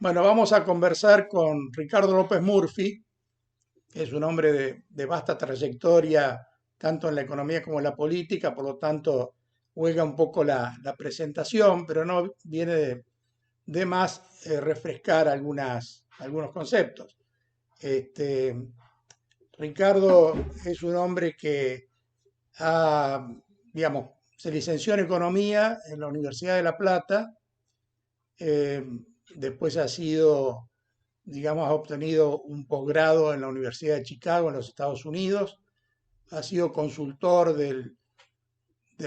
Bueno, vamos a conversar con Ricardo López Murphy, que es un hombre de vasta trayectoria, tanto en la economía como en la política, por lo tanto, juega un poco la presentación, pero no viene de más refrescar algunos conceptos. Este, Ricardo es un hombre que ha, digamos, se licenció en economía en la Universidad de La Plata, eh, después ha sido, digamos, ha obtenido un posgrado en la Universidad de Chicago, en los Estados Unidos, ha sido consultor del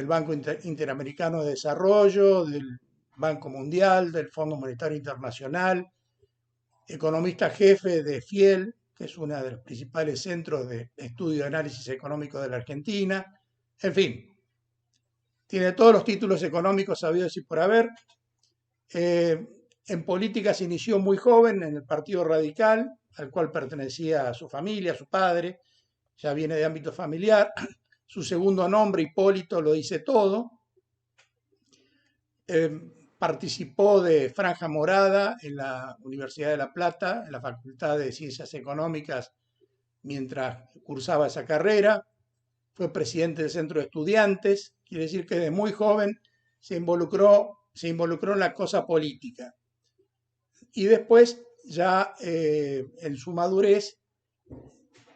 Banco Interamericano de Desarrollo, del Banco Mundial, del Fondo Monetario Internacional, economista jefe de FIEL, que es uno de los principales centros de estudio y análisis económico de la Argentina. En fin, tiene todos los títulos económicos sabidos y por haber. Eh, en política se inició muy joven en el Partido Radical, al cual pertenecía a su familia, a su padre, ya viene de ámbito familiar. Su segundo nombre, Hipólito, lo dice todo. Eh, Participó de Franja Morada en la Universidad de La Plata, en la Facultad de Ciencias Económicas, mientras cursaba esa carrera. Fue presidente del Centro de Estudiantes, quiere decir que de muy joven se involucró en la cosa política. Y después, ya en su madurez,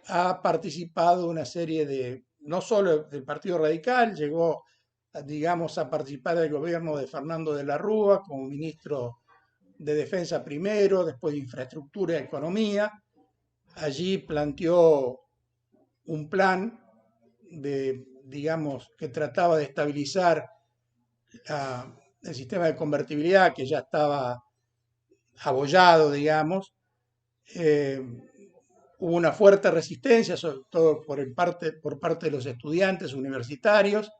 ha participado en una serie de, no solo del Partido Radical, llegó, digamos, a participar del gobierno de Fernando de la Rúa como ministro de Defensa primero, después de Infraestructura y Economía. Allí planteó un plan digamos, que trataba de estabilizar el sistema de convertibilidad que ya estaba abollado, digamos. Eh, Hubo una fuerte resistencia, sobre todo por parte de los estudiantes universitarios,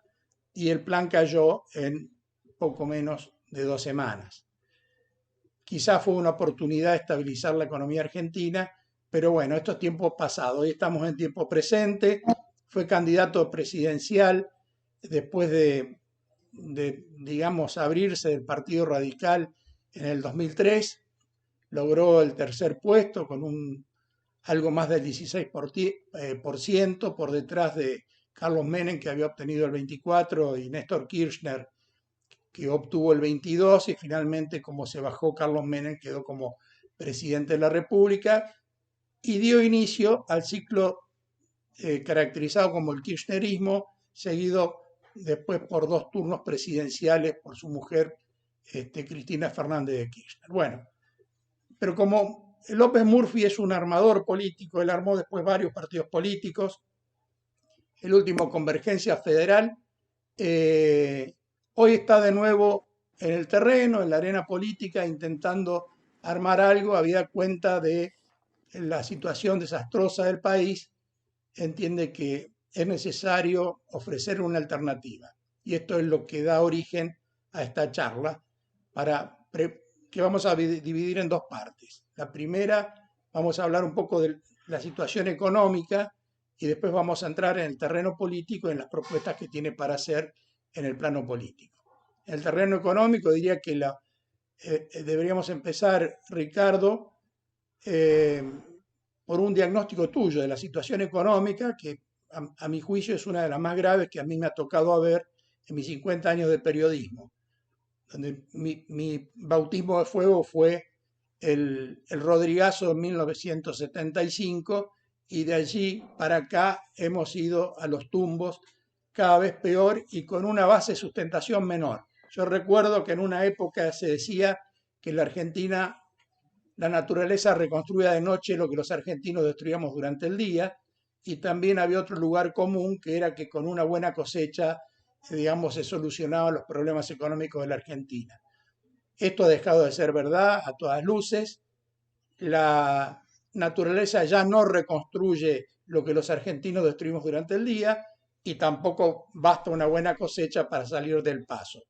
y el plan cayó en poco menos de 2 semanas. Quizás fue una oportunidad de estabilizar la economía argentina, pero bueno, esto es tiempo pasado. Hoy estamos en tiempo presente. Fue candidato presidencial después digamos, abrirse del Partido Radical en el 2003. Logró el tercer puesto con algo más del 16% por detrás de Carlos Menem, que había obtenido el 24%, y Néstor Kirchner, que obtuvo el 22%, y finalmente, como se bajó Carlos Menem, quedó como presidente de la República y dio inicio al ciclo caracterizado como el kirchnerismo, seguido después por 2 turnos presidenciales por su mujer, Cristina Fernández de Kirchner. Bueno, pero como López Murphy es un armador político, él armó después varios partidos políticos, el último Convergencia Federal, eh, hoy está de nuevo en el terreno, en la arena política, intentando armar algo, habida cuenta de la situación desastrosa del país, entiende que es necesario ofrecer una alternativa. Y esto es lo que da origen a esta charla, que vamos a dividir en dos partes. La primera, vamos a hablar un poco de la situación económica y después vamos a entrar en el terreno político, en las propuestas que tiene para hacer en el plano político. En el terreno económico diría que deberíamos empezar, Ricardo, eh, por un diagnóstico tuyo de la situación económica, que a mi juicio es una de las más graves que a mí me ha tocado ver en mis 50 años de periodismo, donde mi bautismo de fuego fue el Rodrigazo en 1975, y de allí para acá hemos ido a los tumbos cada vez peor y con una base de sustentación menor. Yo recuerdo que en una época se decía que en la Argentina la naturaleza reconstruía de noche lo que los argentinos destruíamos durante el día, y también había otro lugar común que era que con una buena cosecha, digamos, se solucionaban los problemas económicos de la Argentina. Esto ha dejado de ser verdad a todas luces. La naturaleza ya no reconstruye lo que los argentinos destruimos durante el día, y tampoco basta una buena cosecha para salir del paso.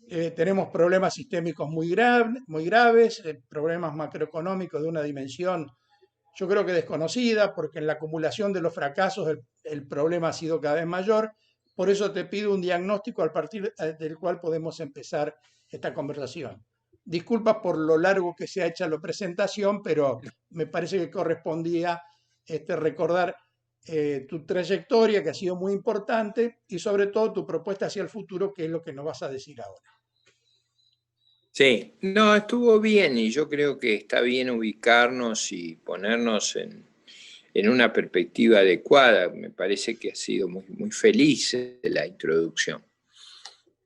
Tenemos problemas sistémicos muy graves, problemas macroeconómicos de una dimensión, yo creo que desconocida, porque en la acumulación de los fracasos el problema ha sido cada vez mayor. Por eso te pido un diagnóstico al partir del cual podemos empezar esta conversación. Disculpas por lo largo que se ha hecho la presentación, pero me parece que correspondía recordar tu trayectoria, que ha sido muy importante, y sobre todo tu propuesta hacia el futuro, que es lo que nos vas a decir ahora. Sí, no, estuvo bien y yo creo que está bien ubicarnos y ponernos en una perspectiva adecuada. Me parece que ha sido muy, muy feliz la introducción.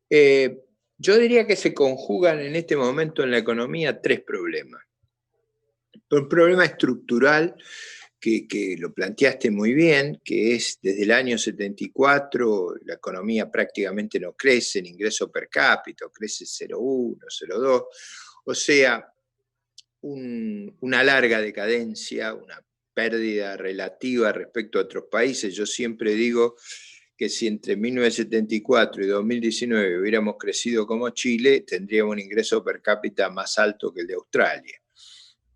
Yo diría que se conjugan en este momento en la economía tres problemas. Un problema estructural que lo planteaste muy bien, que es desde el año 74 la economía prácticamente no crece en ingreso per cápita, crece 0,1, 0,2, o sea, una larga decadencia, una pérdida relativa respecto a otros países. Yo siempre digo que si entre 1974 y 2019 hubiéramos crecido como Chile, tendríamos un ingreso per cápita más alto que el de Australia.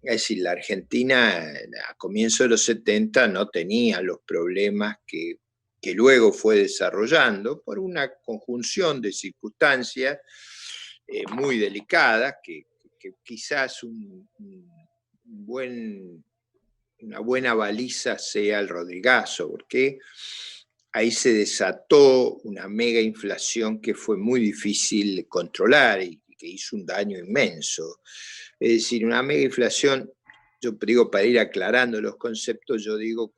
Es decir, la Argentina a comienzos de los 70 no tenía los problemas que luego fue desarrollando por una conjunción de circunstancias muy delicadas que quizás una buena baliza sea el Rodrigazo, porque ahí se desató una mega inflación que fue muy difícil controlar y que hizo un daño inmenso. Es decir, una mega inflación, yo digo para ir aclarando los conceptos, yo digo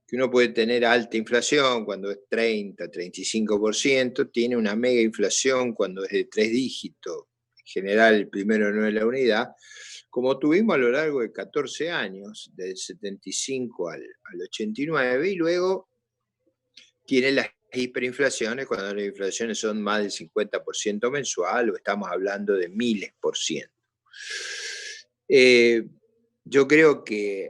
que uno puede tener alta inflación cuando es 30, 35%, tiene una mega inflación cuando es de 3 dígitos, en general el primero no es la unidad, como tuvimos a lo largo de 14 años, del 75 al 89, y luego tiene las hiperinflaciones, cuando las inflaciones son más del 50% mensual, o estamos hablando de miles por ciento. Yo creo que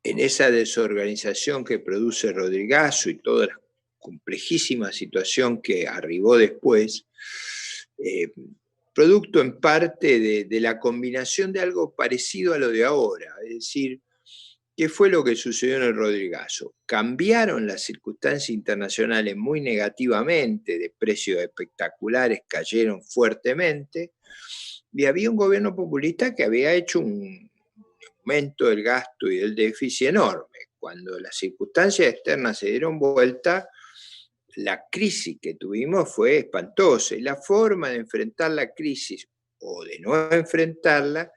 en esa desorganización que produce Rodrigazo y toda la complejísima situación que arribó después, producto en parte de la combinación de algo parecido a lo de ahora, es decir, ¿qué fue lo que sucedió en el Rodrigazo? Cambiaron las circunstancias internacionales muy negativamente, de precios espectaculares cayeron fuertemente, y había un gobierno populista que había hecho un aumento del gasto y del déficit enorme. Cuando las circunstancias externas se dieron vuelta, la crisis que tuvimos fue espantosa, y la forma de enfrentar la crisis o de no enfrentarla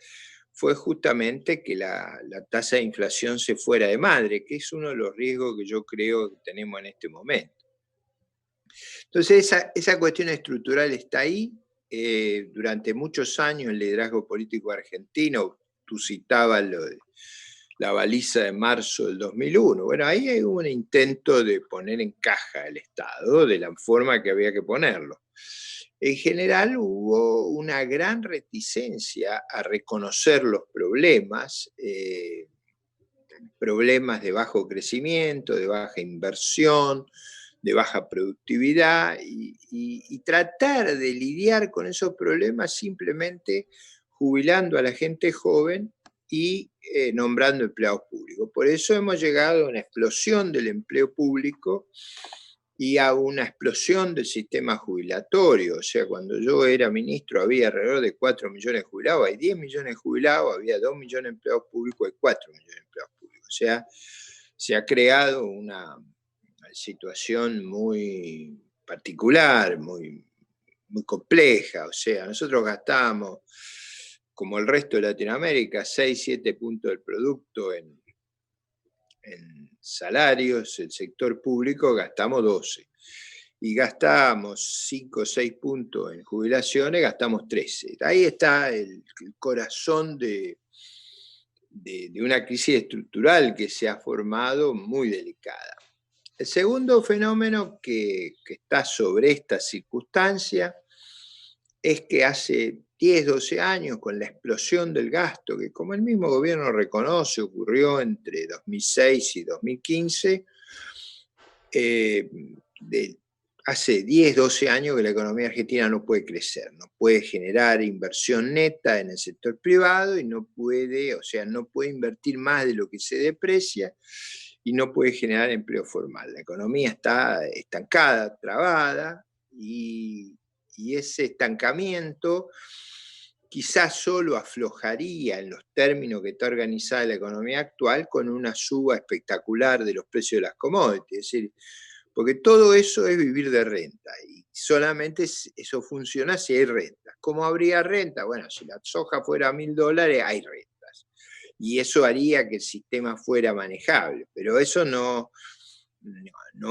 fue justamente que la tasa de inflación se fuera de madre, que es uno de los riesgos que yo creo que tenemos en este momento. Entonces esa cuestión estructural está ahí. Durante muchos años el liderazgo político argentino, tú citabas lo de la baliza de marzo del 2001. Bueno, ahí hay un intento de poner en caja el Estado de la forma que había que ponerlo. En general hubo una gran reticencia a reconocer los problemas, problemas de bajo crecimiento, de baja inversión, de baja productividad, y tratar de lidiar con esos problemas simplemente jubilando a la gente joven y nombrando empleados públicos. Por eso hemos llegado a una explosión del empleo público y a una explosión del sistema jubilatorio. O sea, cuando yo era ministro había alrededor de 4 millones de jubilados, hay 10 millones de jubilados, había 2 millones de empleados públicos, hay 4 millones de empleados públicos. O sea, se ha creado una situación muy particular, muy, muy compleja. O sea, nosotros gastamos, como el resto de Latinoamérica, 6-7 puntos del producto en salarios. El sector público gastamos 12. Y gastamos 5 o 6 puntos en jubilaciones, gastamos 13. Ahí está el corazón de una crisis estructural que se ha formado muy delicada. El segundo fenómeno que está sobre esta circunstancia es que hace 10, 12 años, con la explosión del gasto, que como el mismo gobierno reconoce, ocurrió entre 2006 y 2015, hace 10, 12 años que la economía argentina no puede crecer, no puede generar inversión neta en el sector privado y no puede, o sea, no puede invertir más de lo que se deprecia y no puede generar empleo formal. La economía está estancada, trabada, y y ese estancamiento quizás solo aflojaría en los términos que está organizada la economía actual con una suba espectacular de los precios de las commodities. Es decir, porque todo eso es vivir de renta y solamente eso funciona si hay renta. ¿Cómo habría renta? Bueno, si la soja fuera $1.000, hay rentas. Y eso haría que el sistema fuera manejable, pero eso no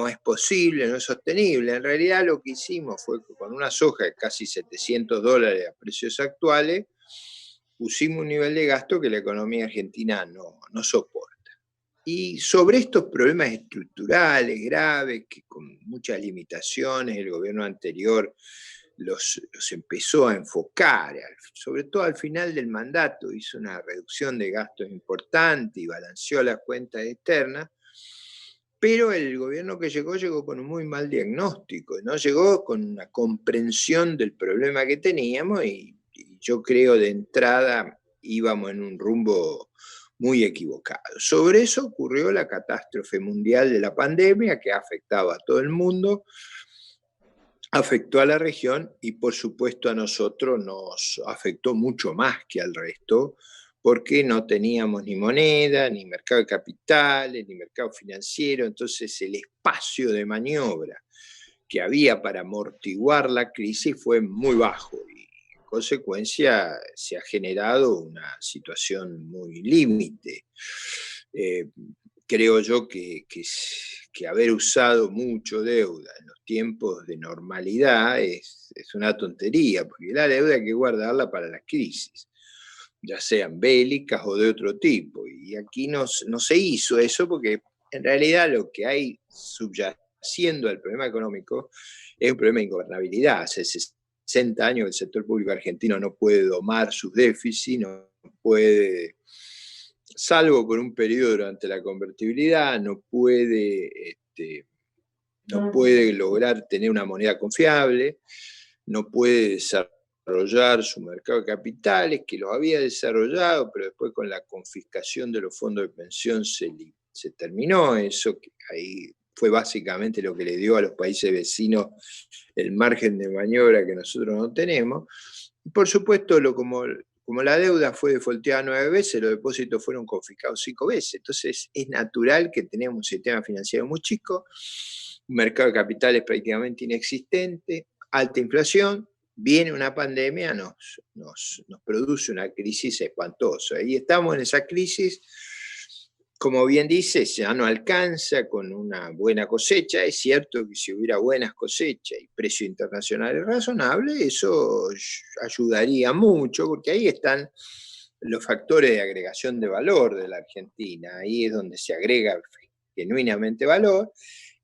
es posible, no es sostenible. En realidad lo que hicimos fue que con una soja de casi $700 a precios actuales, pusimos un nivel de gasto que la economía argentina no soporta. Y sobre estos problemas estructurales graves, que con muchas limitaciones el gobierno anterior los empezó a enfocar, sobre todo al final del mandato hizo una reducción de gastos importante y balanceó las cuentas externas, pero el gobierno que llegó con un muy mal diagnóstico, no llegó con una comprensión del problema que teníamos y yo creo de entrada íbamos en un rumbo muy equivocado. Sobre eso ocurrió la catástrofe mundial de la pandemia que ha afectado a todo el mundo, afectó a la región y por supuesto a nosotros nos afectó mucho más que al resto, porque no teníamos ni moneda, ni mercado de capitales, ni mercado financiero, entonces el espacio de maniobra que había para amortiguar la crisis fue muy bajo y en consecuencia se ha generado una situación muy límite. Creo yo que haber usado mucho deuda en los tiempos de normalidad es una tontería, porque la deuda hay que guardarla para las crisis, ya sean bélicas o de otro tipo. Y aquí no se hizo eso porque en realidad lo que hay subyaciendo al problema económico es un problema de ingobernabilidad. Hace 60 años el sector público argentino no puede domar sus déficits, no puede, salvo por un periodo durante la convertibilidad, no puede lograr tener una moneda confiable, no puede desarrollar su mercado de capitales, que lo había desarrollado, pero después con la confiscación de los fondos de pensión se terminó eso, que ahí fue básicamente lo que le dio a los países vecinos el margen de maniobra que nosotros no tenemos. Y por supuesto, como la deuda fue defaulteada 9 veces, los depósitos fueron confiscados 5 veces. Entonces es natural que tenemos un sistema financiero muy chico, un mercado de capitales prácticamente inexistente, alta inflación, viene una pandemia, nos produce una crisis espantosa. Y estamos en esa crisis, como bien dice, ya no alcanza con una buena cosecha. Es cierto que si hubiera buenas cosechas y precios internacionales razonables, eso ayudaría mucho, porque ahí están los factores de agregación de valor de la Argentina. Ahí es donde se agrega genuinamente valor,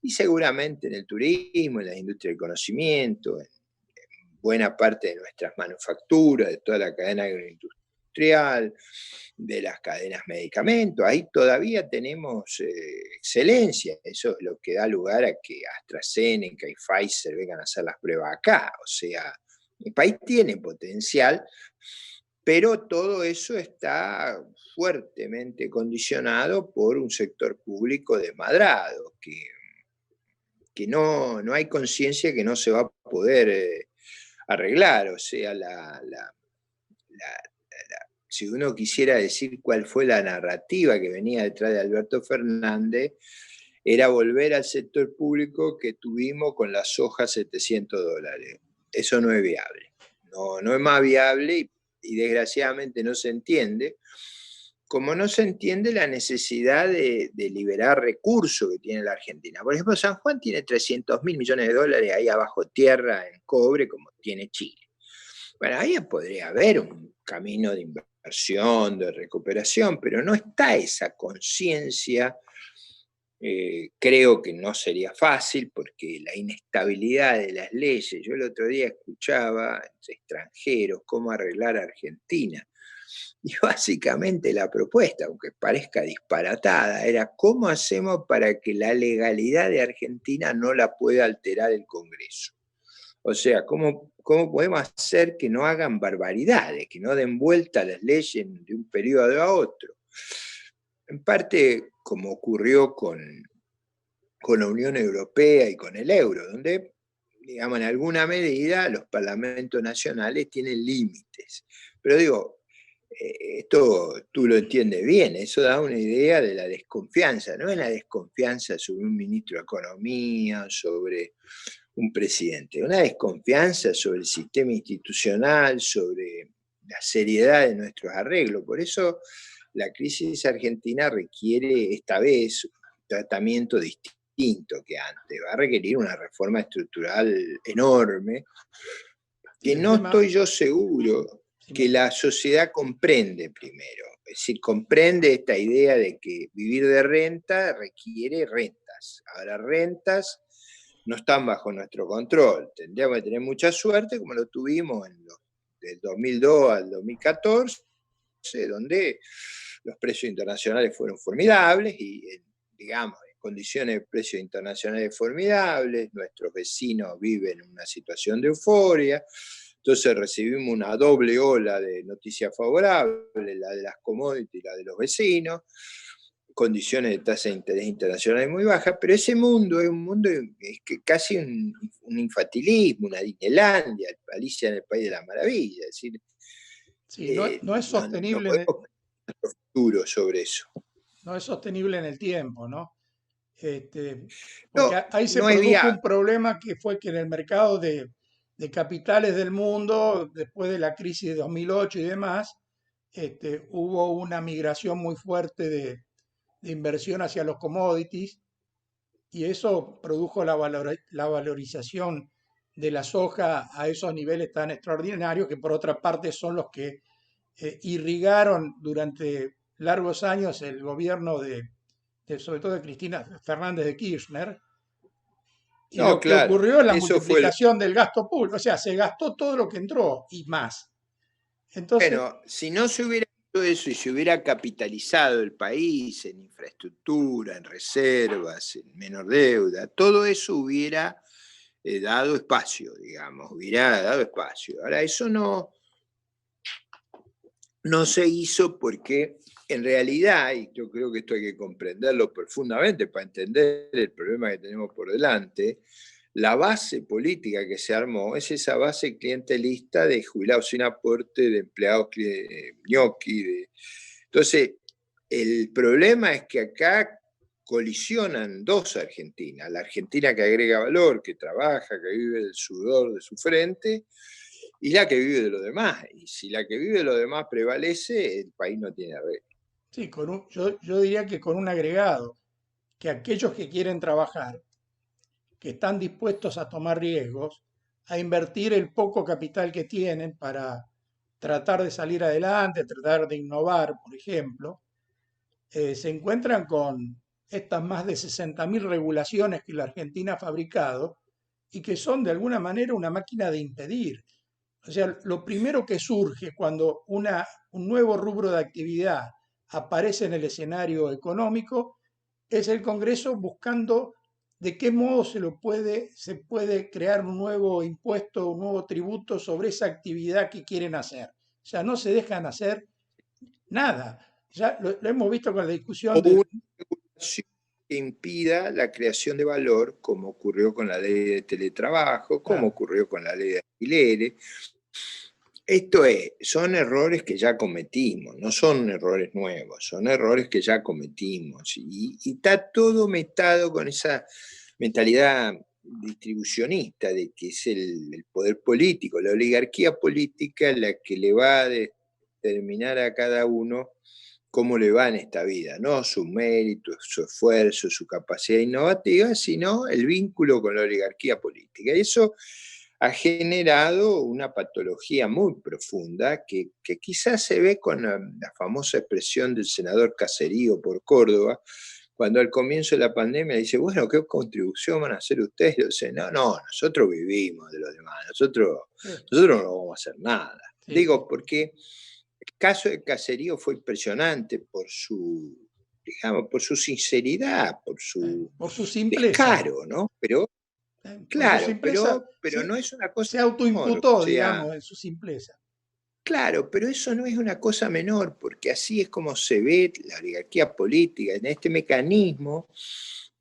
y seguramente en el turismo, en la industria del conocimiento, en buena parte de nuestras manufacturas, de toda la cadena agroindustrial, de las cadenas medicamentos, ahí todavía tenemos excelencia. Eso es lo que da lugar a que AstraZeneca y Pfizer vengan a hacer las pruebas acá. O sea, el país tiene potencial, pero todo eso está fuertemente condicionado por un sector público desmadrado, que no hay conciencia que no se va a poder arreglar. O sea, si uno quisiera decir cuál fue la narrativa que venía detrás de Alberto Fernández, era volver al sector público que tuvimos con la soja $700. Eso no es viable. No es más viable y desgraciadamente no se entiende. Como no se entiende la necesidad de liberar recursos que tiene la Argentina. Por ejemplo, San Juan tiene $300.000 millones ahí abajo tierra en cobre, como tiene Chile. Bueno, ahí podría haber un camino de inversión, de recuperación, pero no está esa conciencia. Creo que no sería fácil porque la inestabilidad de las leyes. Yo el otro día escuchaba entre extranjeros cómo arreglar a Argentina. Y básicamente la propuesta, aunque parezca disparatada, era cómo hacemos para que la legalidad de Argentina no la pueda alterar el Congreso. O sea, ¿cómo podemos hacer que no hagan barbaridades, que no den vuelta a las leyes de un periodo a otro? En parte, como ocurrió con la Unión Europea y con el euro, donde digamos, en alguna medida los parlamentos nacionales tienen límites. Pero digo, esto tú lo entiendes bien, eso da una idea de la desconfianza, no es la desconfianza sobre un ministro de Economía, sobre un presidente, una desconfianza sobre el sistema institucional, sobre la seriedad de nuestros arreglos. Por eso la crisis argentina requiere esta vez un tratamiento distinto que antes, va a requerir una reforma estructural enorme, que no estoy yo seguro que la sociedad comprende primero. Es decir, comprende esta idea de que vivir de renta requiere rentas. Ahora, rentas no están bajo nuestro control. Tendríamos que tener mucha suerte, como lo tuvimos del 2002 al 2014, donde los precios internacionales fueron formidables y, digamos, en condiciones de precios internacionales formidables, nuestros vecinos viven en una situación de euforia. Entonces recibimos una doble ola de noticias favorables, la de las commodities y la de los vecinos, condiciones de tasa de interés internacionales muy bajas, pero ese mundo es un mundo, es que casi un infantilismo, una Disneylandia, Alicia en el País de las Maravillas. Es decir, sí, no es no sostenible podemos pensar futuro sobre eso. no es sostenible en el tiempo, ¿no? Porque No, ahí se no es produjo un viable. problema que fue que en el mercado de capitales del mundo, después de la crisis de 2008 y demás, hubo una migración muy fuerte de inversión hacia los commodities y eso produjo la valorización de la soja a esos niveles tan extraordinarios que por otra parte son los que irrigaron durante largos años el gobierno sobre todo de Cristina Fernández de Kirchner, y No, lo que claro, ocurrió es la eso fue lo... multiplicación del gasto público, o sea, se gastó todo lo que entró y más. Entonces, Bueno, si no se hubiera hecho eso y se hubiera capitalizado el país en infraestructura, en reservas, en menor deuda, todo eso hubiera dado espacio, digamos, hubiera dado espacio. Ahora, eso no se hizo porque en realidad, y yo creo que esto hay que comprenderlo profundamente para entender el problema que tenemos por delante, la base política que se armó es esa base clientelista de jubilados sin aporte, de empleados ñoqui. Entonces, el problema es que acá colisionan dos Argentinas, la Argentina que agrega valor, que trabaja, que vive del sudor de su frente, y la que vive de lo demás. Y si la que vive de lo demás prevalece, el país no tiene arreglo. sí, yo diría que con un agregado, que aquellos que quieren trabajar, que están dispuestos a tomar riesgos, a invertir el poco capital que tienen para tratar de salir adelante, tratar de innovar, por ejemplo, se encuentran con estas más de 60.000 regulaciones que la Argentina ha fabricado y que son de alguna manera una máquina de impedir. O sea, lo primero que surge cuando un nuevo rubro de actividad aparece en el escenario económico es el Congreso buscando de qué modo se puede crear un nuevo impuesto, un nuevo tributo sobre esa actividad que quieren hacer. O sea, no se dejan hacer nada. Ya lo hemos visto con la discusión O del... una regulación que impida la creación de valor, como ocurrió con la ley de teletrabajo, como Claro, ocurrió con la ley de alquileres. Son errores que ya cometimos, no son errores nuevos, son errores que ya cometimos. Y está todo metado con esa mentalidad distribucionista de que es el poder político, la oligarquía política la que le va a determinar a cada uno cómo le va en esta vida, no su mérito, su esfuerzo, su capacidad innovativa, sino el vínculo con la oligarquía política. Y eso ha generado una patología muy profunda que quizás se ve con la famosa expresión del senador Caserío por Córdoba, cuando al comienzo de la pandemia dice, bueno, ¿qué contribución van a hacer ustedes? Yo dice, no, no, nosotros vivimos de los demás, sí, nosotros no vamos a hacer nada. sí, Digo, porque el caso de Caserío fue impresionante digamos, por su sinceridad, por su por su simpleza. descaro, ¿no? Pero, Por su claro, simpleza pero no es una cosa se menor, o autoimputó, sea, digamos, en su simpleza. claro, pero eso no es una cosa menor, porque así es como se ve la oligarquía política, en este mecanismo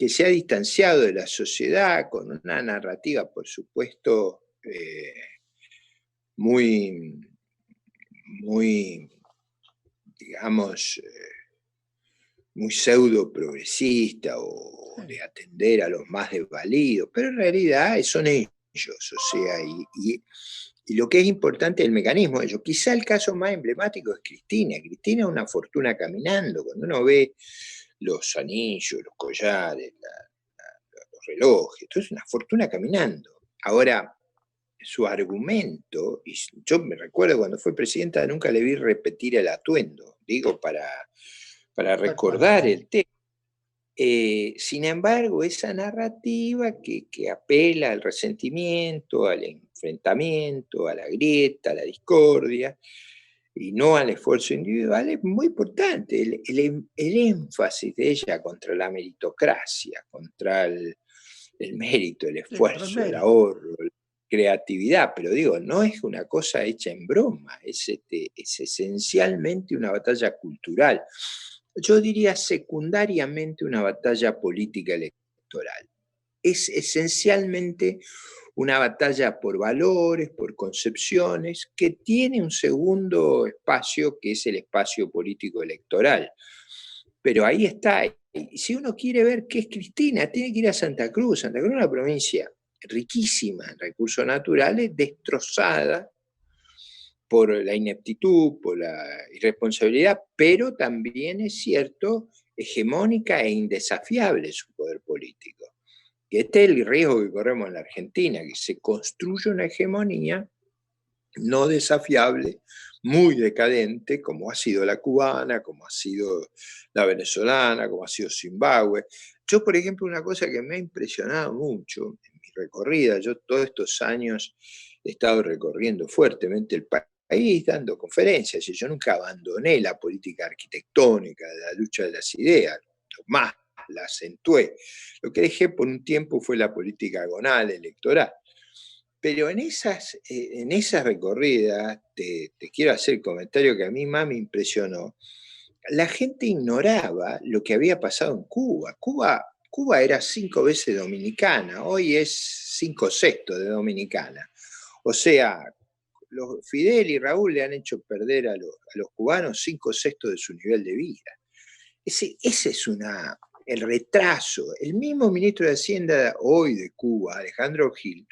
que se ha distanciado de la sociedad con una narrativa, por supuesto, muy, muy, digamos, muy pseudo progresista o de atender a los más desvalidos, pero en realidad son ellos, o sea, y lo que es importante es el mecanismo de ellos. Quizá el caso más emblemático es Cristina. Cristina es una fortuna caminando. Cuando uno ve los anillos, los collares, los relojes, todo es una fortuna caminando. Ahora, su argumento, y yo me recuerdo cuando fue presidenta, nunca le vi repetir el atuendo, digo, para recordar el tema. Sin embargo, esa narrativa que apela al resentimiento, al enfrentamiento, a la grieta, a la discordia, y no al esfuerzo individual, es muy importante. El énfasis de ella contra la meritocracia, contra el mérito, el esfuerzo, el ahorro, la creatividad, pero digo, no es una cosa hecha en broma, es esencialmente una batalla cultural. Yo diría secundariamente una batalla política electoral. Es esencialmente una batalla por valores, por concepciones, que tiene un segundo espacio que es el espacio político electoral. Pero ahí está. Y si uno quiere ver qué es Cristina, tiene que ir a Santa Cruz. Santa Cruz es una provincia riquísima en recursos naturales, destrozada por la ineptitud, por la irresponsabilidad, pero también es cierto, hegemónica e indesafiable su poder político. Y este es el riesgo que corremos en la Argentina, que se construye una hegemonía no desafiable, muy decadente, como ha sido la cubana, como ha sido la venezolana, como ha sido Zimbabue. Yo, por ejemplo, una cosa que me ha impresionado mucho en mi recorrida, yo todos estos años he estado recorriendo fuertemente el país, dando conferencias, y yo nunca abandoné la política arquitectónica, de la lucha de las ideas, más la acentué. Lo que dejé por un tiempo fue la política agonal electoral. Pero en esas recorridas, te quiero hacer el comentario que a mí más me impresionó. La gente ignoraba lo que había pasado en Cuba. Cuba era 5 veces dominicana, hoy es 5/6 de dominicana. O sea, Fidel y Raúl le han hecho perder a los cubanos 5/6 de su nivel de vida. Ese es el retraso. El mismo ministro de Hacienda hoy de Cuba, Alejandro Gil,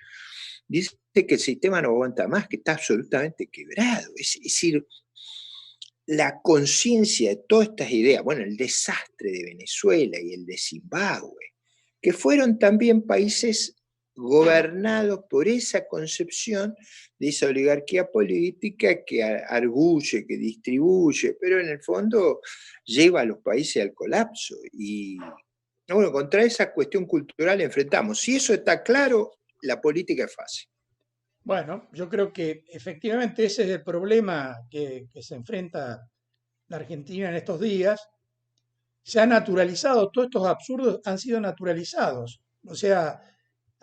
dice que el sistema no aguanta más, que está absolutamente quebrado. Es decir, la conciencia de todas estas ideas, bueno, el desastre de Venezuela y el de Zimbabue, que fueron también países gobernados por esa concepción de esa oligarquía política que arguye, que distribuye, pero en el fondo lleva a los países al colapso. Y bueno, contra esa cuestión cultural enfrentamos. Si eso está claro, la política es fácil. Bueno, yo creo que efectivamente ese es el problema que se enfrenta la Argentina en estos días. Se ha naturalizado, todos estos absurdos han sido naturalizados. O sea,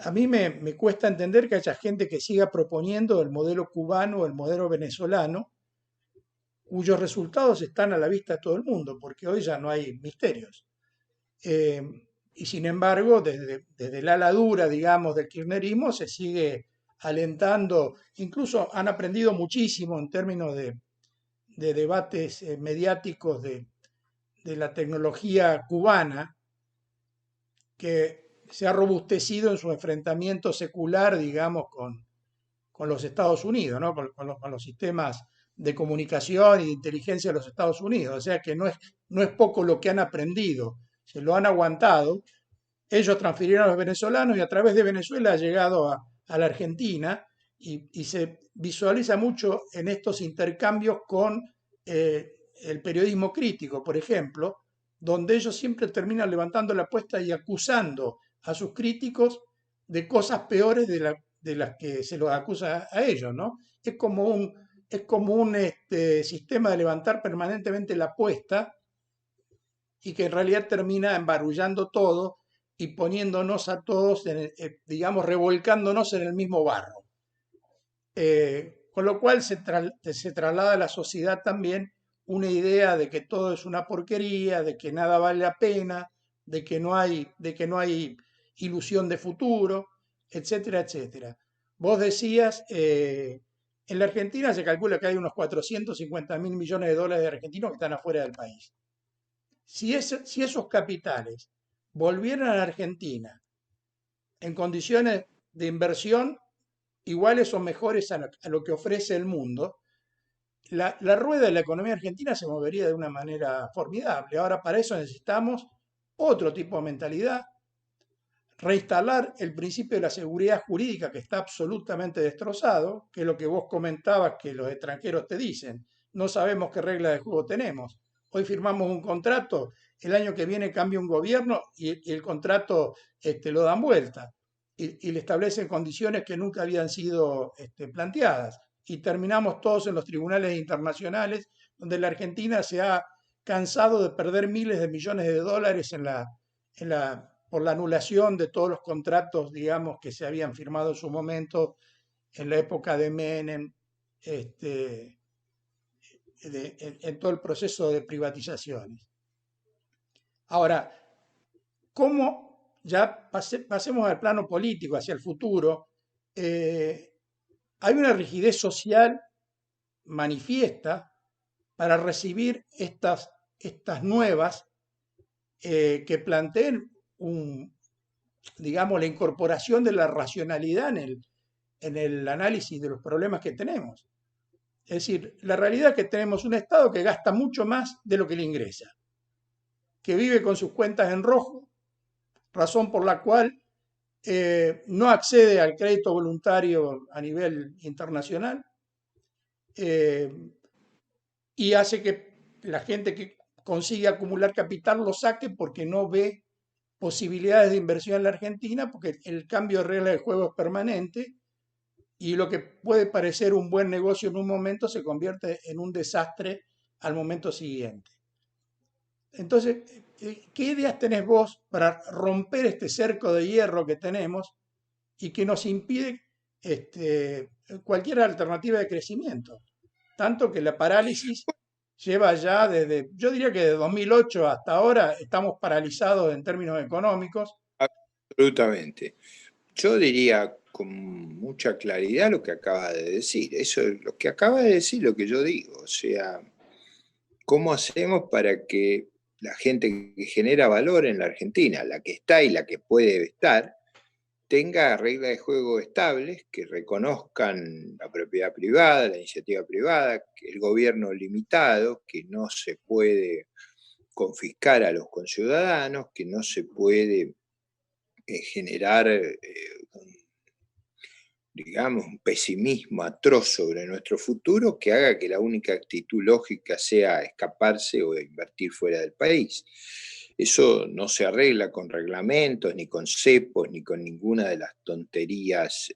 a mí me cuesta entender que haya gente que siga proponiendo el modelo cubano o el modelo venezolano, cuyos resultados están a la vista de todo el mundo, porque hoy ya no hay misterios. Eh, y sin embargo, desde el ala dura, digamos, del kirchnerismo se sigue alentando, incluso han aprendido muchísimo en términos de debates mediáticos de la tecnología cubana, que se ha robustecido en su enfrentamiento secular, digamos, con los Estados Unidos, ¿no? Con los sistemas de comunicación y de inteligencia de los Estados Unidos. O sea que no es poco lo que han aprendido, se lo han aguantado. Ellos transfirieron a los venezolanos y a través de Venezuela ha llegado a la Argentina y se visualiza mucho en estos intercambios con el periodismo crítico, por ejemplo, donde ellos siempre terminan levantando la apuesta y acusando a sus críticos de cosas peores de las que se los acusa a ellos, ¿no? Es como un sistema de levantar permanentemente la apuesta y que en realidad termina embarullando todo y poniéndonos a todos, digamos, revolcándonos en el mismo barro. Con lo cual se traslada a la sociedad también una idea de que todo es una porquería, de que nada vale la pena, de que no hay ilusión de futuro, etcétera, etcétera. Vos decías, en la Argentina se calcula que hay unos 450.000 millones de dólares de argentinos que están afuera del país. Si esos capitales volvieran a la Argentina en condiciones de inversión iguales o mejores a lo que ofrece el mundo, la rueda de la economía argentina se movería de una manera formidable. Ahora, para eso necesitamos otro tipo de mentalidad, reinstalar el principio de la seguridad jurídica que está absolutamente destrozado, que es lo que vos comentabas que los extranjeros te dicen. No sabemos qué regla de juego tenemos. Hoy firmamos un contrato, el año que viene cambia un gobierno y el contrato lo dan vuelta y le establecen condiciones que nunca habían sido planteadas. Y terminamos todos en los tribunales internacionales, donde la Argentina se ha cansado de perder miles de millones de dólares por la anulación de todos los contratos, digamos, que se habían firmado en su momento en la época de Menem, en todo el proceso de privatizaciones. Ahora, ¿cómo ya pasemos al plano político, hacia el futuro? Hay una rigidez social manifiesta para recibir estas nuevas que planteen digamos, la incorporación de la racionalidad en el análisis de los problemas que tenemos. Es decir, la realidad es que tenemos un Estado que gasta mucho más de lo que le ingresa, que vive con sus cuentas en rojo, razón por la cual no accede al crédito voluntario a nivel internacional, y hace que la gente que consigue acumular capital lo saque porque no ve posibilidades de inversión en la Argentina, porque el cambio de reglas de juego es permanente y lo que puede parecer un buen negocio en un momento se convierte en un desastre al momento siguiente. Entonces, ¿qué ideas tenés vos para romper este cerco de hierro que tenemos y que nos impide cualquier alternativa de crecimiento? Tanto que la parálisis lleva ya desde, yo diría que de 2008 hasta ahora estamos paralizados en términos económicos. Absolutamente. Yo diría con mucha claridad lo que acaba de decir. Eso es lo que acaba de decir, lo que yo digo. O sea, ¿cómo hacemos para que la gente que genera valor en la Argentina, la que está y la que puede estar, tenga reglas de juego estables, que reconozcan la propiedad privada, la iniciativa privada, que el gobierno limitado, que no se puede confiscar a los conciudadanos, que no se puede generar digamos, un pesimismo atroz sobre nuestro futuro que haga que la única actitud lógica sea escaparse o invertir fuera del país. Eso no se arregla con reglamentos, ni con cepos, ni con ninguna de las tonterías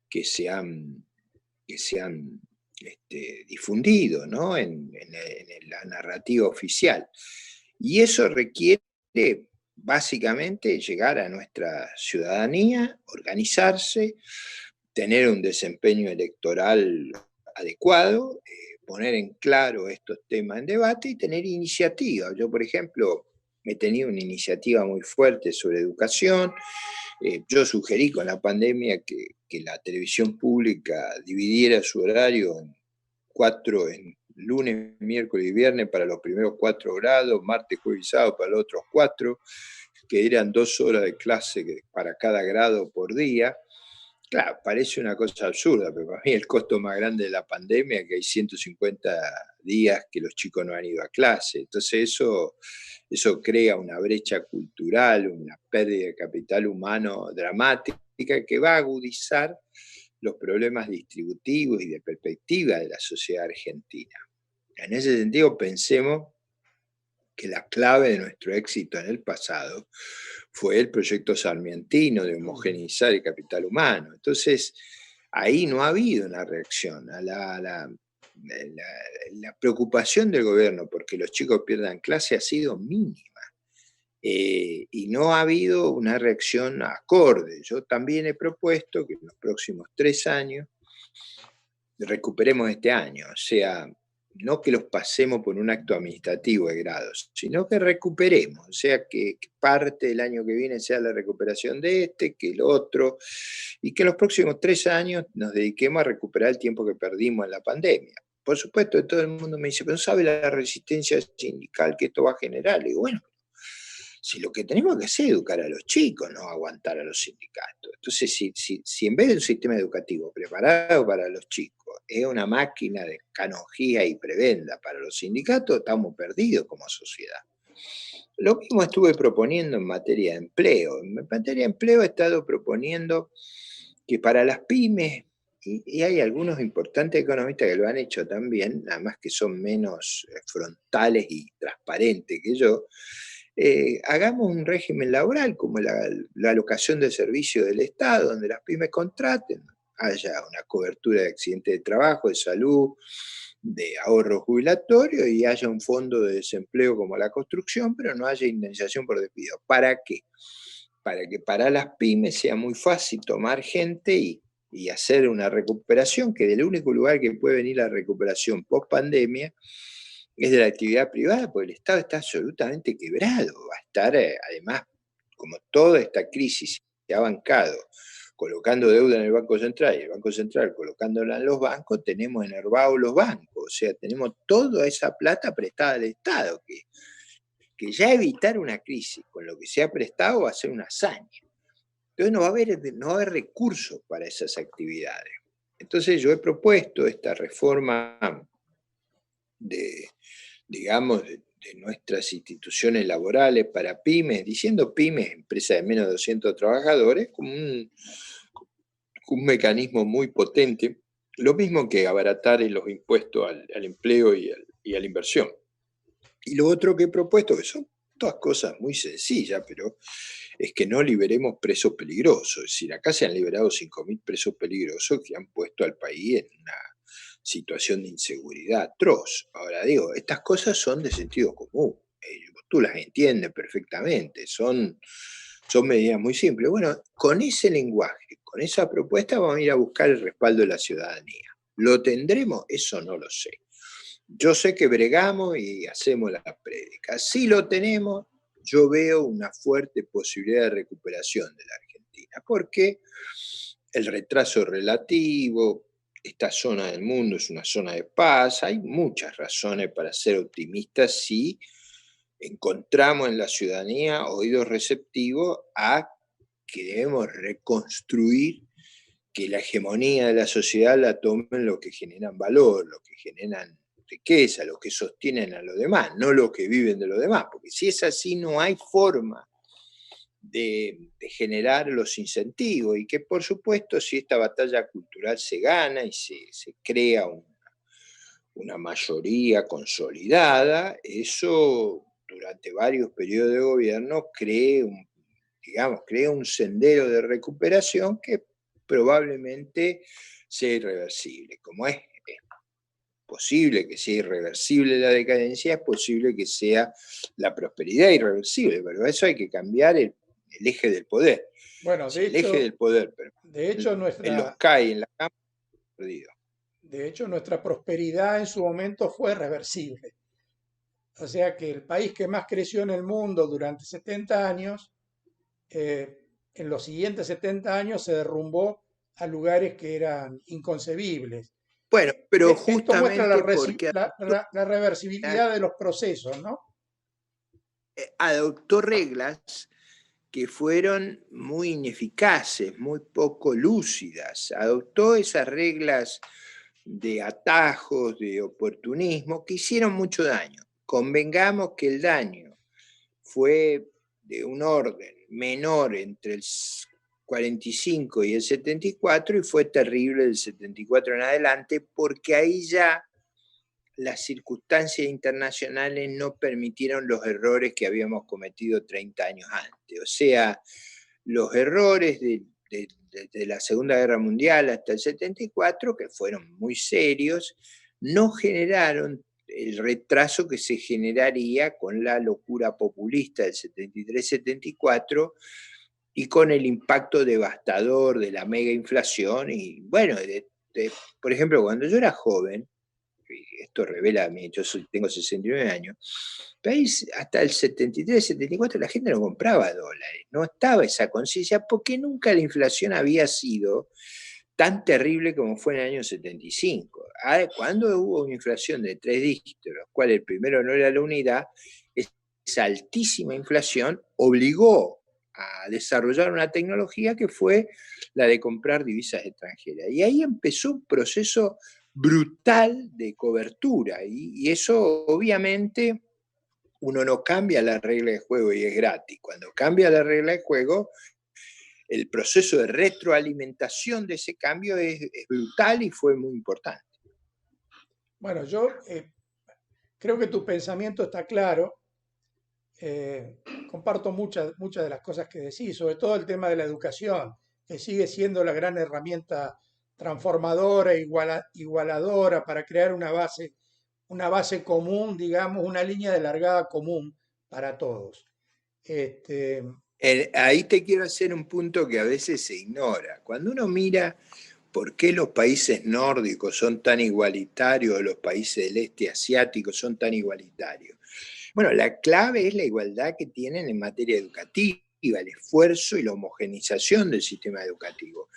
que se han difundido, ¿no? en la narrativa oficial. Y eso requiere básicamente llegar a nuestra ciudadanía, organizarse, tener un desempeño electoral adecuado, poner en claro estos temas en debate y tener iniciativa. Yo, por ejemplo, he tenido una iniciativa muy fuerte sobre educación. Yo sugerí con la pandemia que la televisión pública dividiera su horario en lunes, miércoles y viernes para los primeros 4 grados, martes, jueves y sábado para los otros 4, que eran 2 horas de clase para cada grado por día. Claro, parece una cosa absurda, pero para mí el costo más grande de la pandemia es que hay 150 días que los chicos no han ido a clase. Entonces eso crea una brecha cultural, una pérdida de capital humano dramática que va a agudizar los problemas distributivos y de perspectiva de la sociedad argentina. En ese sentido, pensemos que la clave de nuestro éxito en el pasado fue el proyecto sarmientino de homogeneizar el capital humano. Entonces, ahí no ha habido una reacción a la preocupación del gobierno porque los chicos pierdan clase ha sido mínima. Y no ha habido una reacción acorde. Yo también he propuesto que en los próximos 3 años recuperemos este año, o sea, no que los pasemos por un acto administrativo de grados, sino que recuperemos, o sea, que parte del año que viene sea la recuperación de este, que el otro, y que en los próximos 3 años nos dediquemos a recuperar el tiempo que perdimos en la pandemia. Por supuesto, todo el mundo me dice, pero ¿no sabe la resistencia sindical que esto va a generar? Le digo, bueno, si lo que tenemos que hacer es educar a los chicos, no aguantar a los sindicatos. Entonces, si en vez de un sistema educativo preparado para los chicos es una máquina de canonjía y prebenda para los sindicatos, estamos perdidos como sociedad. Lo mismo estuve proponiendo en materia de empleo. En materia de empleo he estado proponiendo que para las pymes, y hay algunos importantes economistas que lo han hecho también, nada más que son menos frontales y transparentes que yo, hagamos un régimen laboral como la alocación de servicios del Estado, donde las pymes contraten, haya una cobertura de accidentes de trabajo, de salud, de ahorro jubilatorio y haya un fondo de desempleo como la construcción, pero no haya indemnización por despido. ¿Para qué? Para que para las pymes sea muy fácil tomar gente y hacer una recuperación, que del único lugar que puede venir la recuperación post pandemia es de la actividad privada, porque el Estado está absolutamente quebrado. Va a estar, además, como toda esta crisis se ha bancado colocando deuda en el Banco Central y el Banco Central colocándola en los bancos, tenemos enervados los bancos, o sea, tenemos toda esa plata prestada al Estado, que ya evitar una crisis con lo que se ha prestado va a ser una hazaña. Entonces no va a haber recursos para esas actividades. Entonces yo he propuesto esta reforma de, digamos, de nuestras instituciones laborales para pymes, diciendo pymes, empresas de menos de 200 trabajadores, como un mecanismo muy potente, lo mismo que abaratar los impuestos al empleo y a la inversión. Y lo otro que he propuesto, que son todas cosas muy sencillas, pero es que no liberemos presos peligrosos. Es decir, acá se han liberado 5.000 presos peligrosos que han puesto al país en una situación de inseguridad atroz. Ahora digo, estas cosas son de sentido común. Tú las entiendes perfectamente, son medidas muy simples. Bueno, con ese lenguaje, con esa propuesta vamos a ir a buscar el respaldo de la ciudadanía. ¿Lo tendremos? Eso no lo sé. Yo sé que bregamos y hacemos la prédica. Si lo tenemos, yo veo una fuerte posibilidad de recuperación de la Argentina, porque el retraso relativo, esta zona del mundo es una zona de paz, hay muchas razones para ser optimistas si encontramos en la ciudadanía oídos receptivos a que debemos reconstruir, que la hegemonía de la sociedad la tomen los que generan valor, los que generan riqueza, los que sostienen a los demás, no los que viven de los demás, porque si es así no hay forma de generar los incentivos y que por supuesto si esta batalla cultural se gana y se crea una mayoría consolidada, eso durante varios periodos de gobierno crea un sendero de recuperación que probablemente sea irreversible. Como es posible que sea irreversible la decadencia, es posible que sea la prosperidad irreversible, pero eso hay que cambiar el eje del poder. Bueno, Si el eje del poder en los CAI, en la Cámara, perdido. De hecho, nuestra prosperidad en su momento fue reversible. O sea que el país que más creció en el mundo durante 70 años, en los siguientes 70 años se derrumbó a lugares que eran inconcebibles. Bueno, pero Esto muestra justamente porque la reversibilidad de los procesos, ¿no? adoptó reglas que fueron muy ineficaces, muy poco lúcidas. Adoptó esas reglas de atajos, de oportunismo, que hicieron mucho daño. Convengamos que el daño fue de un orden menor entre el 45 y el 74 y fue terrible del 74 en adelante porque ahí ya las circunstancias internacionales no permitieron los errores que habíamos cometido 30 años antes. O sea, los errores de la Segunda Guerra Mundial hasta el 74, que fueron muy serios, no generaron el retraso que se generaría con la locura populista del 73-74 y con el impacto devastador de la mega inflación. Y bueno, por ejemplo, cuando yo era joven, esto revela a mí, tengo 69 años, pero ahí hasta el 73, 74 la gente no compraba dólares, no estaba esa conciencia porque nunca la inflación había sido tan terrible como fue en el año 75. Cuando hubo una inflación de 3 dígitos, los cuales el primero no era la unidad, esa altísima inflación obligó a desarrollar una tecnología que fue la de comprar divisas extranjeras. Y ahí empezó un proceso brutal de cobertura y eso obviamente uno no cambia la regla de juego y es gratis. Cuando cambia la regla de juego, el proceso de retroalimentación de ese cambio es brutal y fue muy importante. Bueno, yo creo que tu pensamiento está claro. Comparto muchas de las cosas que decís, sobre todo el tema de la educación, que sigue siendo la gran herramienta transformadora, igualadora para crear una base común, digamos, una línea de largada común para todos. Este, Ahí te quiero hacer un punto que a veces se ignora. Cuando uno mira por qué los países nórdicos son tan igualitarios, los países del este asiático son tan igualitarios. Bueno, la clave es la igualdad que tienen en materia educativa, el esfuerzo y la homogenización del sistema educativo.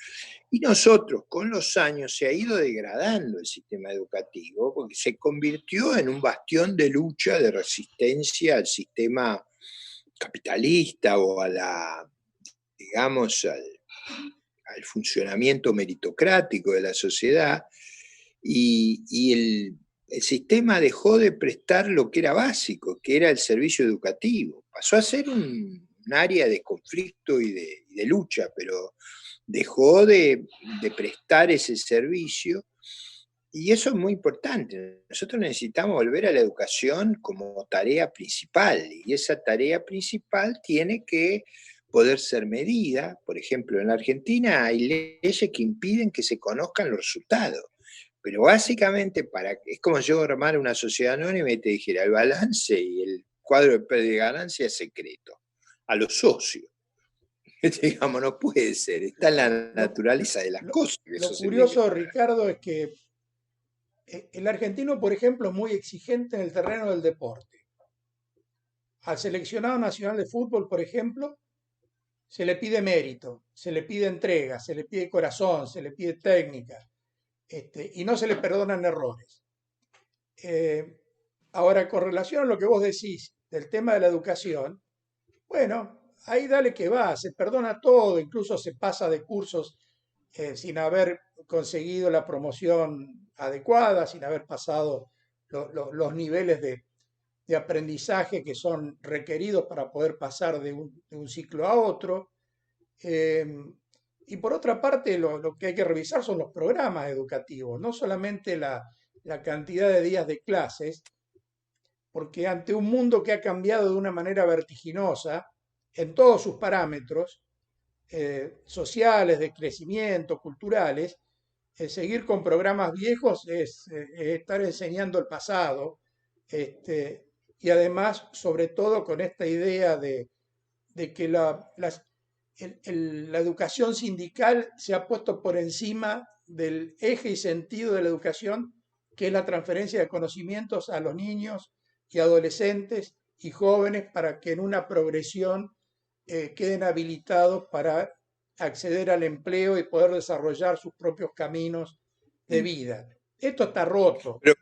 Y nosotros, con los años, se ha ido degradando el sistema educativo porque se convirtió en un bastión de lucha, de resistencia al sistema capitalista o a la, digamos, al funcionamiento meritocrático de la sociedad, y el sistema dejó de prestar lo que era básico, que era el servicio educativo. Pasó a ser un área de conflicto y de lucha, pero dejó de prestar ese servicio. Y eso es muy importante. Nosotros necesitamos volver a la educación como tarea principal, y esa tarea principal tiene que poder ser medida. Por ejemplo, en la Argentina hay leyes que impiden que se conozcan los resultados. Pero básicamente, es como yo armar una sociedad anónima y te dijera, el balance y el cuadro de pérdida y ganancia es secreto, a los socios. Digamos, no puede ser, está en la lo, naturaleza de las lo- cosas que eso lo se tiene que curioso, poder. Ricardo, es que el argentino, por ejemplo, es muy exigente en el terreno del deporte. Al seleccionado nacional de fútbol, por ejemplo, se le pide mérito, se le pide entrega, se le pide corazón, se le pide técnica, y no se le perdonan errores. Eh, Ahora, con relación a lo que vos decís del tema de la educación, bueno, ahí dale que va, se perdona todo, incluso se pasa de cursos sin haber conseguido la promoción adecuada, sin haber pasado los niveles de aprendizaje que son requeridos para poder pasar de un ciclo a otro. Eh, y por otra parte, lo que hay que revisar son los programas educativos, no solamente la cantidad de días de clases, porque ante un mundo que ha cambiado de una manera vertiginosa en todos sus parámetros, sociales, de crecimiento, culturales, seguir con programas viejos es estar enseñando el pasado, y además, sobre todo, con esta idea de que la educación sindical se ha puesto por encima del eje y sentido de la educación, que es la transferencia de conocimientos a los niños y adolescentes y jóvenes para que en una progresión queden habilitados para acceder al empleo y poder desarrollar sus propios caminos de vida. Esto está roto. Pero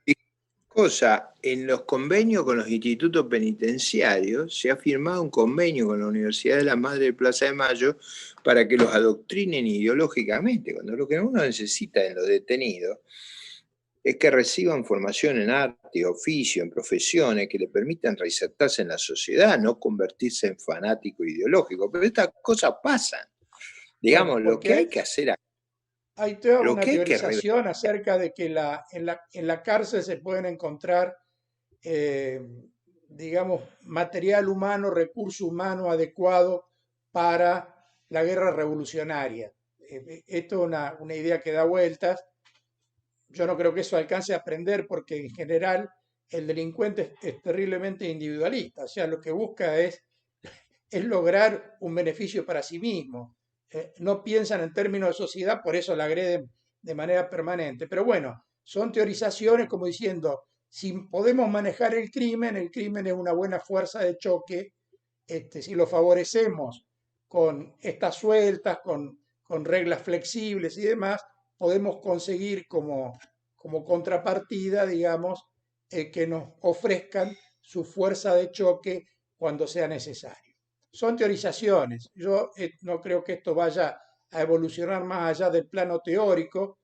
cosa, en los convenios con los institutos penitenciarios se ha firmado un convenio con la Universidad de la Madre de Plaza de Mayo para que los adoctrinen ideológicamente, cuando lo que uno necesita en los detenidos es que reciban formación en arte, oficio, en profesiones que le permitan reinsertarse en la sociedad, no convertirse en fanático ideológico. Pero estas cosas pasan. Bueno, Digamos, lo que hay porque que hacer, hay toda lo una que hay que teorización acerca de que en la cárcel se pueden encontrar, eh, digamos, material humano, recurso humano adecuado para la guerra revolucionaria. Esto es una idea que da vueltas. Yo no creo que eso alcance a aprender porque en general el delincuente es terriblemente individualista, o sea, lo que busca es lograr un beneficio para sí mismo. No piensan en términos de sociedad, por eso la agreden de manera permanente. Pero bueno, son teorizaciones como diciendo, si podemos manejar el crimen es una buena fuerza de choque, si lo favorecemos con estas sueltas, con reglas flexibles y demás, podemos conseguir como contrapartida, digamos, que nos ofrezcan su fuerza de choque cuando sea necesario. Son teorizaciones. Yo no creo que esto vaya a evolucionar más allá del plano teórico.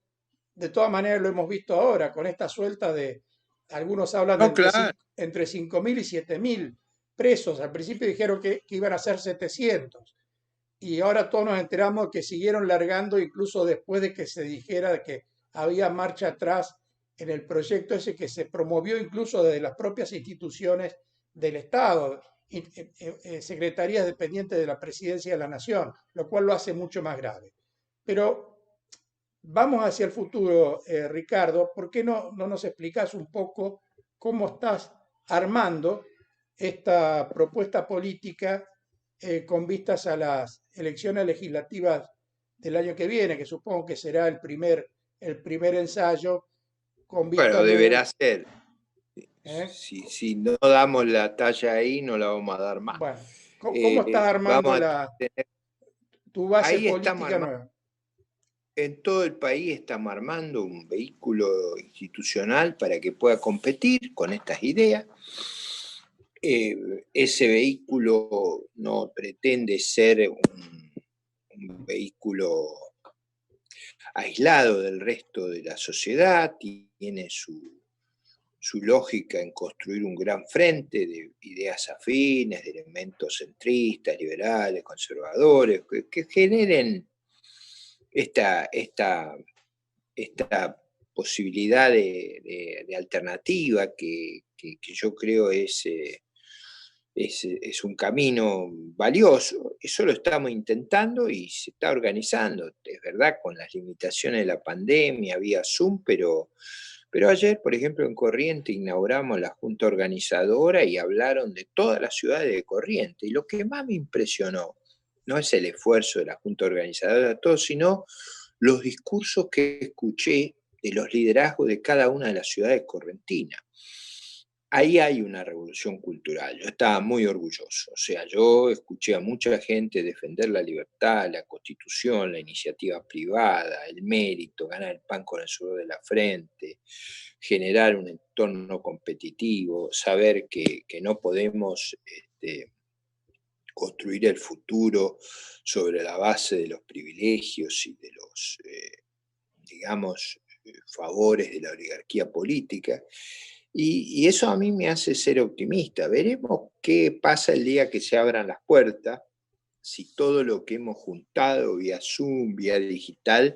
De todas maneras lo hemos visto ahora con esta suelta de, algunos hablan de No, claro. entre 5.000 y 7.000 presos. Al principio dijeron que iban a ser 700 y ahora todos nos enteramos que siguieron largando incluso después de que se dijera que había marcha atrás en el proyecto ese que se promovió incluso desde las propias instituciones del Estado, secretarías dependientes de la Presidencia de la Nación, lo cual lo hace mucho más grave. Pero vamos hacia el futuro, Ricardo. ¿Por qué no nos explicas un poco cómo estás armando esta propuesta política con vistas a las elecciones legislativas del año que viene, que supongo que será el primer ensayo con Bueno, vistas deberá luego? ser. ¿Eh? Si no damos la talla ahí, no la vamos a dar más. Bueno, ¿cómo estás armando Vamos a tener, tu base ahí estamos política armando, nueva? en todo el país estamos armando un vehículo institucional para que pueda competir con estas ideas. Ese vehículo no pretende ser un vehículo aislado del resto de la sociedad, tiene su lógica en construir un gran frente de ideas afines, de elementos centristas, liberales, conservadores, que generen esta posibilidad de alternativa que yo creo es un camino valioso. Eso lo estamos intentando y se está organizando. Es verdad, con las limitaciones de la pandemia, vía Zoom, pero ayer, por ejemplo, en Corrientes inauguramos la junta organizadora y hablaron de todas las ciudades de Corrientes. Y lo que más me impresionó no es el esfuerzo de la junta organizadora, todo, sino los discursos que escuché de los liderazgos de cada una de las ciudades correntinas. Ahí hay una revolución cultural. Yo estaba muy orgulloso. O sea, yo escuché a mucha gente defender la libertad, la constitución, la iniciativa privada, el mérito, ganar el pan con el sudor de la frente, generar un entorno competitivo, saber que no podemos construir el futuro sobre la base de los privilegios y de los, digamos, favores de la oligarquía política. Y eso a mí me hace ser optimista. Veremos qué pasa el día que se abran las puertas, si todo lo que hemos juntado vía Zoom, vía digital,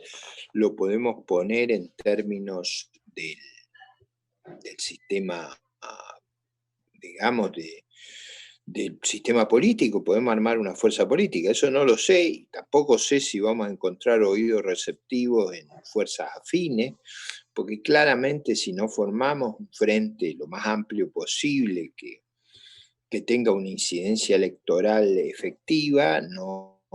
lo podemos poner en términos del sistema, digamos, del sistema político, podemos armar una fuerza política. Eso no lo sé y tampoco sé si vamos a encontrar oídos receptivos en fuerzas afines, porque claramente si no formamos un frente lo más amplio posible que tenga una incidencia electoral efectiva, no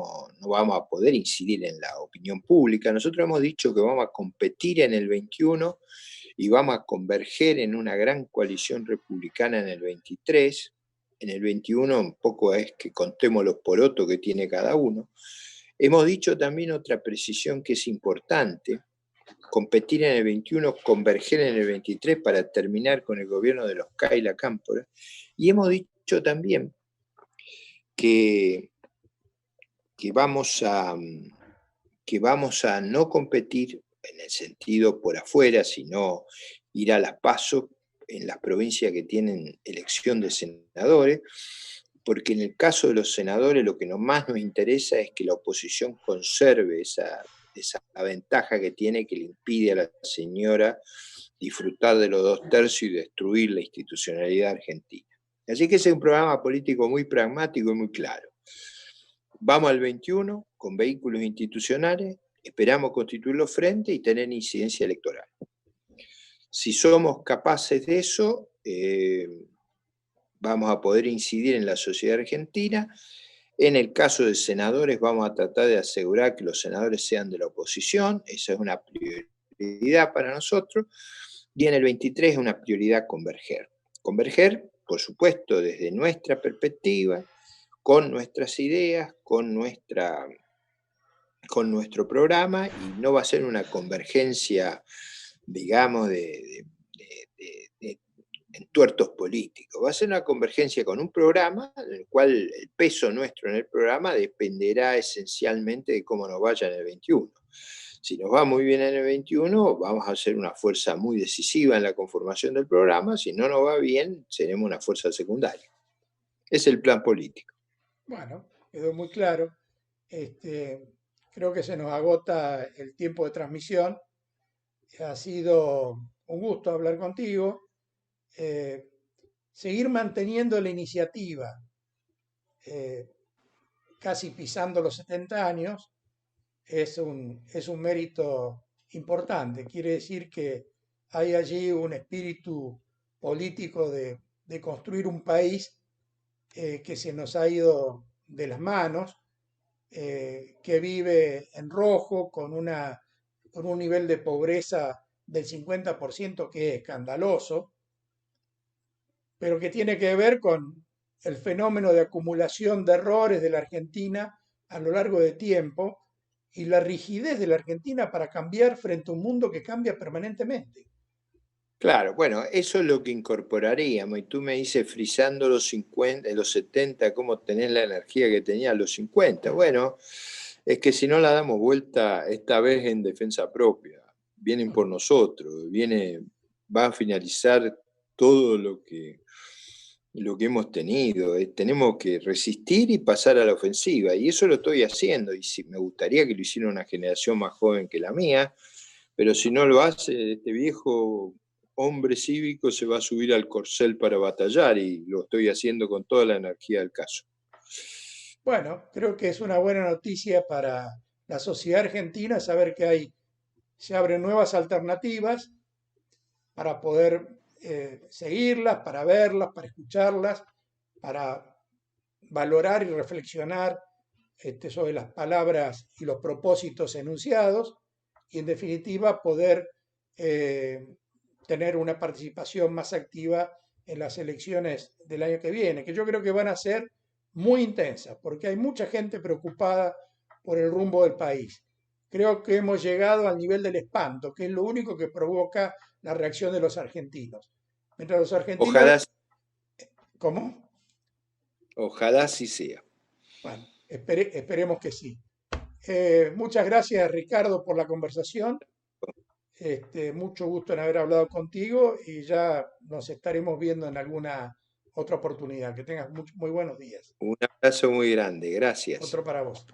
vamos a poder incidir en la opinión pública. Nosotros hemos dicho que vamos a competir en el 21 y vamos a converger en una gran coalición republicana en el 23. En el 21 un poco es que contemos los porotos que tiene cada uno. Hemos dicho también otra precisión que es importante: competir en el 21, converger en el 23 para terminar con el gobierno de los K y la Cámpora. Y hemos dicho también que, que, vamos a, que vamos a no competir en el sentido por afuera, sino ir a las PASO en las provincias que tienen elección de senadores, porque en el caso de los senadores lo que más nos interesa es que la oposición conserve esa ventaja que tiene, que le impide a la señora disfrutar de los 2/3 y destruir la institucionalidad argentina. Así que ese es un programa político muy pragmático y muy claro. Vamos al 21 con vehículos institucionales, esperamos constituir los frentes y tener incidencia electoral. Si somos capaces de eso, vamos a poder incidir en la sociedad argentina. En el caso de senadores, vamos a tratar de asegurar que los senadores sean de la oposición. Esa es una prioridad para nosotros, y en el 23 es una prioridad converger. Converger, por supuesto, desde nuestra perspectiva, con nuestras ideas, con nuestro programa, y no va a ser una convergencia, digamos, de entuertos políticos. Va a ser una convergencia con un programa en el cual el peso nuestro en el programa dependerá esencialmente de cómo nos vaya en el 21. Si nos va muy bien en el 21, vamos a ser una fuerza muy decisiva en la conformación del programa. Si no nos va bien, seremos una fuerza secundaria. Es el plan político. Bueno, quedó muy claro. Este, creo que se nos agota el tiempo de transmisión. Ha sido un gusto hablar contigo. Eh, seguir manteniendo la iniciativa, eh, casi pisando los 70 años, es un mérito importante. Quiere decir que hay allí un espíritu político de construir un país que se nos ha ido de las manos, que vive en rojo con un nivel de pobreza del 50% que es escandaloso, pero que tiene que ver con el fenómeno de acumulación de errores de la Argentina a lo largo de tiempo y la rigidez de la Argentina para cambiar frente a un mundo que cambia permanentemente. Claro, bueno, eso es lo que incorporaríamos. Y tú me dices, frisando los 50, los 70, ¿cómo tenés la energía que tenía a los 50? Bueno, es que si no la damos vuelta, esta vez en defensa propia, vienen por nosotros, va a finalizar todo lo que hemos tenido. Tenemos que resistir y pasar a la ofensiva. Y eso lo estoy haciendo. Y me gustaría que lo hiciera una generación más joven que la mía, pero si no lo hace, este viejo hombre cívico se va a subir al corcel para batallar, y lo estoy haciendo con toda la energía del caso. Bueno, creo que es una buena noticia para la sociedad argentina saber que se abren nuevas alternativas para poder seguirlas, para verlas, para escucharlas, para valorar y reflexionar sobre las palabras y los propósitos enunciados y, en definitiva, poder eh, tener una participación más activa en las elecciones del año que viene, que yo creo que van a ser muy intensas, porque hay mucha gente preocupada por el rumbo del país. Creo que hemos llegado al nivel del espanto, que es lo único que provoca la reacción de los argentinos. Mientras los argentinos, Ojalá, ¿cómo? ojalá sí sea. Bueno, esperemos que sí. Muchas gracias, Ricardo, por la conversación. Mucho gusto en haber hablado contigo y ya nos estaremos viendo en alguna otra oportunidad. Que tengas muy buenos días. Un abrazo muy grande, gracias. Otro para vos.